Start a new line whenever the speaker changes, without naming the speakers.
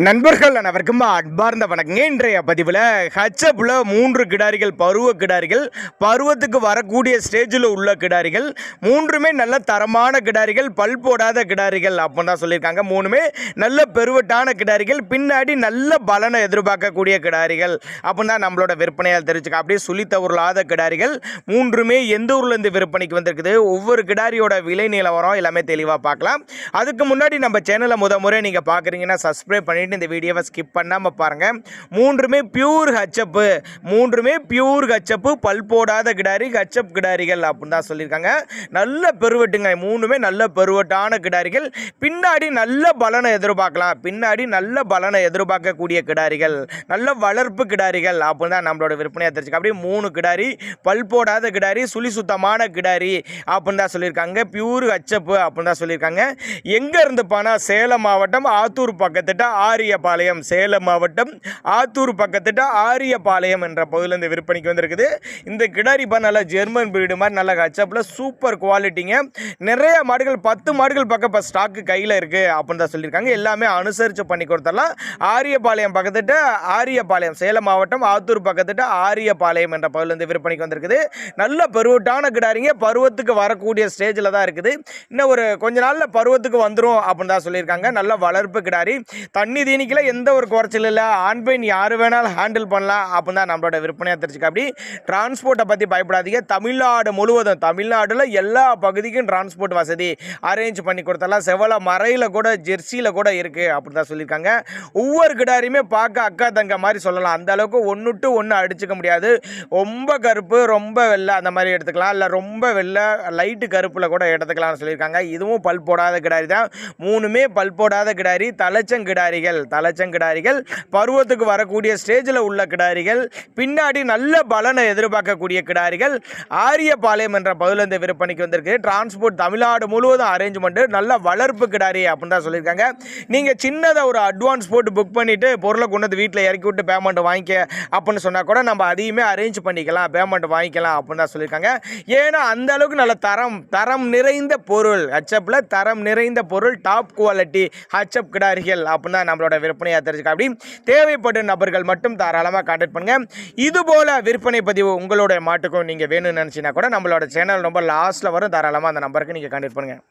நண்பர்கள் அனைவருக்கும் அன்பார்ந்த வணக்கங்க. இன்றைய பதிவில் ஹச்சப்பில் 3 கிடாரிகள், பருவ கிடாரிகள், பருவத்துக்கு வரக்கூடிய ஸ்டேஜில் உள்ள கிடாரிகள், மூன்றுமே நல்ல தரமான கிடாரிகள், பல் போடாத கிடாரிகள் அப்படின்னு தான் சொல்லியிருக்காங்க. மூணுமே நல்ல பெருவட்டான கிடாரிகள், பின்னாடி நல்ல பலனை எதிர்பார்க்கக்கூடிய கிடாரிகள் அப்படின்னு தான் நம்மளோட விற்பனையால் தெரிஞ்சுக்க. அப்படியே சுழி தவறுலாத கிடாரிகள் மூன்றுமே எந்த ஊர்லேருந்து விற்பனைக்கு வந்திருக்குது, ஒவ்வொரு கிடாரியோட விலை நிலவரம் எல்லாமே தெளிவாக பார்க்கலாம். அதுக்கு முன்னாடி நம்ம சேனலை முறை நீங்கள் பார்க்குறீங்கன்னா சப்ஸ்கிரைப் பண்ணி இந்த வீடியோவை ஸ்கிப் பண்ணாமல் பாருங்கள். மூன்றுமே பியூர் ஹச்சப்பு, பல் போடாத கிடாரி, ஹச்சப் கிடாரிகள் அப்படின்னு தான் சொல்லியிருக்காங்க. நல்ல பெருவட்டுங்க, மூணுமே நல்ல பெருவட்டான கிடாரிகள், பின்னாடி நல்ல பலனை எதிர்பார்க்கலாம். பின்னாடி நல்ல பலனை எதிர்பார்க்கக்கூடிய கிடாரிகள், நல்ல வளர்ப்பு கிடாரிகள் அப்படின்னு தான் நம்மளோட விற்பனையாக தெரிஞ்சுக்க. அப்படியே 3 கிடாரி, பல் போடாத கிடாரி, சுழி சுத்தமான கிடாரி அப்படின்னு தான் சொல்லியிருக்காங்க. பியூர் ஹச்சப்பு அப்படின்னு தான் சொல்லியிருக்காங்க. எங்கே இருந்து போனால் சேலம் மாவட்டம் ஆத்தூர் பக்கத்திட்ட ஆரியபாளையம், சேலம் மாவட்டம் ஆத்தூர் பக்கத்திட்ட ஆரியபாளையம் என்ற பகுதியிலிருந்து விற்பனைக்கு வந்திருக்குது. இந்த கிடாரி நல்ல ஜெர்மன் பிரீடு மாதிரி நல்ல ஹச்சப்பில் சூப்பர் குவாலிட்டிங்க. நிறைய மாடுகள், 10 மாடுகள் பக்கம் இப்போ ஸ்டாக்கு கையில் இருக்குது அப்படின்னு தான் சொல்லியிருக்காங்க. எல்லாமே அனுசரித்து பண்ணி கொடுத்துடலாம். ஆரியபாளையம் பக்கத்திட்ட ஆரியபாளையம், சேலம் மாவட்டம் ஆத்தூர் பக்கத்திட்ட ஆரியபாளையம் என்ற பகுதியிலிருந்து விற்பனைக்கு வந்திருக்குது. நல்ல பருவட்டான கிடாரிங்க, பருவத்துக்கு வரக்கூடிய ஸ்டேஜில் தான் இருக்குது. இன்னும் ஒரு கொஞ்ச நாளில் பருவத்துக்கு வந்துடும் அப்படின்னு தான் சொல்லியிருக்காங்க. நல்ல வளர்ப்பு கிடாரி, தண்ணி தீனிக்கல எந்த ஒரு குறைச்சல் இல்லை, ஆண் பெண் யார் வேணாலும் ஹேண்டில் பண்ணலாம் அப்படின்னு தான் நம்மளோட விற்பனையாக தெரிஞ்சுக்க. அப்படி டிரான்ஸ்போர்ட்டை பற்றி பயப்படாதீங்க. தமிழ்நாடு முழுவதும், தமிழ்நாட்டில் எல்லா பகுதிக்கும் டிரான்ஸ்போர்ட் வசதி அரேஞ்ச் பண்ணி கொடுத்தலாம். செவல மறையில் கூட, ஜெர்சியில் கூட இருக்குது அப்படின்னு தான் சொல்லியிருக்காங்க. ஒவ்வொரு கிடாரியுமே பார்க்க அக்கா தங்க மாதிரி சொல்லலாம். அந்த அளவுக்கு ஒன்று ஒன்று அடிச்சுக்க முடியாது. ரொம்ப கருப்பு, ரொம்ப வெள்ளை அந்த மாதிரி எடுத்துக்கலாம், இல்லை ரொம்ப வெள்ளை லைட்டு கருப்பில் கூட எடுத்துக்கலாம்னு சொல்லியிருக்காங்க. இதுவும் பல் போடாத கிடாரி தான். மூணுமே பல் போடாத கிடாரி, தலைச்சங்கிடாரிகள், பருவத்துக்கு வரக்கூடிய ஸ்டேஜில் உள்ள கிடாரிகள், பின்னாடி நல்ல பலனை எதிர்பார்க்கக்கூடிய கிடாரிகள், ஆரியபாளையம் என்ற பகுதியிலிருந்து விற்பனைக்கு வந்திருக்கு. டிரான்ஸ்போர்ட் தமிழ்நாடு முழுவதும் அரேஞ்ச்மெண்ட், நல்ல வளர்ப்பு கிடாரி அப்படின்னு தான் சொல்லியிருக்காங்க. நீங்கள் சின்னதாக ஒரு அட்வான்ஸ் போட்டு புக் பண்ணிவிட்டு பொருளை கொண்டு வந்து வீட்டில் இறக்கி விட்டு பேமெண்ட் வாங்கிக்க அப்படின்னு சொன்னால் கூட நம்ம அதையுமே அரேஞ்ச் பண்ணிக்கலாம், பேமெண்ட் வாங்கிக்கலாம் அப்படின்னு தான் சொல்லியிருக்காங்க. ஏன்னா அந்த அளவுக்கு நல்ல தரம் நிறைந்த பொருள், ஹச்சப்பில் தரம் நிறைந்த பொருள், டாப் குவாலிட்டி ஹச்சப் கிடாரிகள் அப்படின்னு தான் நம்மளோட விற்பனையாக தெரிஞ்சுக்க. அப்படி தேவைப்படும் நபர்கள் மட்டும் தாராளமாக கான்டாக்ட் பண்ணுங்கள். இதுபோல் விற்பனை பதிவு உங்களுடைய மாட்டுக்கும் நீங்கள் வேணும்னு நினச்சின்னா கூட நம்மளோட சேனல் ரொம்ப லாஸ்ட்டில் வரும். தாராளமாக அந்த நம்பருக்கு நீங்கள் கான்டாக்ட் பண்ணுங்கள்.